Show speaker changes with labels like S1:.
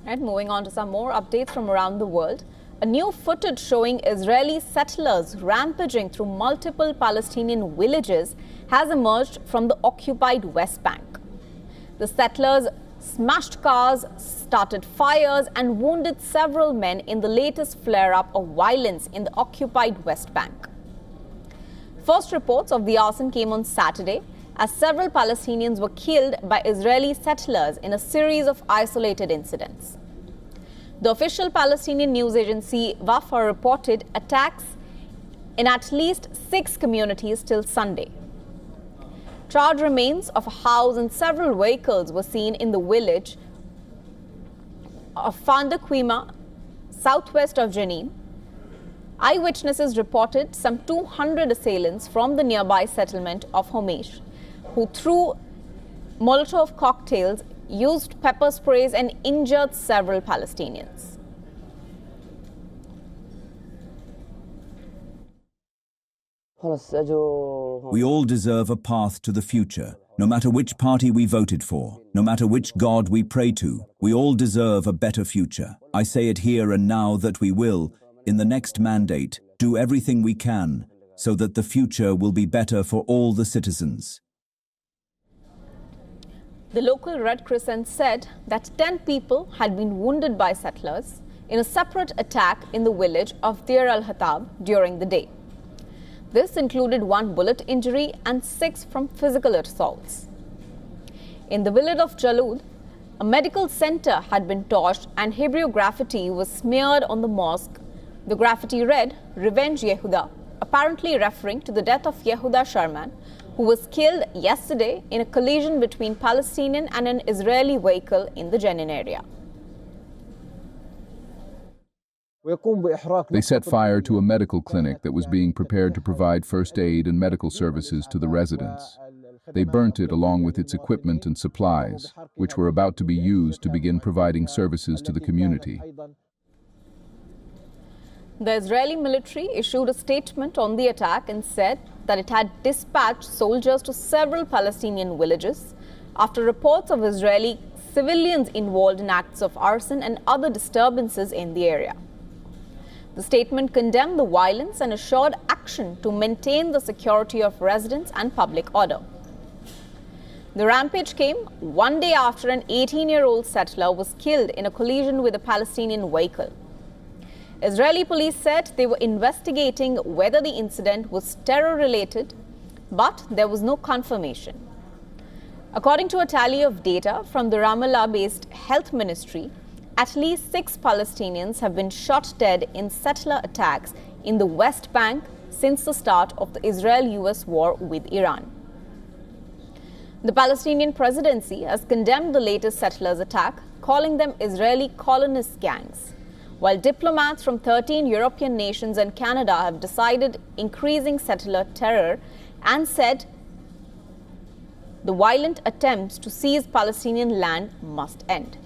S1: And moving on to some more updates from around the world. A new footage showing Israeli settlers rampaging through multiple Palestinian villages has emerged from the occupied West Bank. The settlers smashed cars, started fires and wounded several men in the latest flare-up of violence in the occupied West Bank. First reports of the arson came on Saturday, as several Palestinians were killed by Israeli settlers in a series of isolated incidents. The official Palestinian news agency Wafa reported attacks in at least 6 communities till Sunday. Charred remains of a house and several vehicles were seen in the village of Fandakwima, southwest of Jenin. Eyewitnesses reported some 200 assailants from the nearby settlement of Homesh, who threw Molotov cocktails, used pepper sprays and injured several Palestinians.
S2: We all deserve a path to the future, no matter which party we voted for, no matter which God we pray to. We all deserve a better future. I say it here and now that we will, in the next mandate, do everything we can so that the future will be better for all the citizens.
S1: The local Red Crescent said that 10 people had been wounded by settlers in a separate attack in the village of Deir al-Hatab during the day. This included 1 bullet injury and 6 from physical assaults. In the village of Jalud, a medical center had been torched and Hebrew graffiti was smeared on the mosque. The graffiti read, "Revenge Yehuda," apparently referring to the death of Yehuda Sherman, who was killed yesterday in a collision between Palestinian and an Israeli vehicle in the Jenin area.
S3: They set fire to a medical clinic that was being prepared to provide first aid and medical services to the residents. They burnt it along with its equipment and supplies, which were about to be used to begin providing services to the community.
S1: The Israeli military issued a statement on the attack and said that it had dispatched soldiers to several Palestinian villages after reports of Israeli civilians involved in acts of arson and other disturbances in the area. The statement condemned the violence and assured action to maintain the security of residents and public order. The rampage came one day after an 18-year-old settler was killed in a collision with a Palestinian vehicle. Israeli police said they were investigating whether the incident was terror-related, but there was no confirmation. According to a tally of data from the Ramallah-based health ministry, at least 6 Palestinians have been shot dead in settler attacks in the West Bank since the start of the Israel-US war with Iran. The Palestinian Presidency has condemned the latest settlers' attack, calling them Israeli colonist gangs, while diplomats from 13 European nations and Canada have decided increasing settler terror and said the violent attempts to seize Palestinian land must end.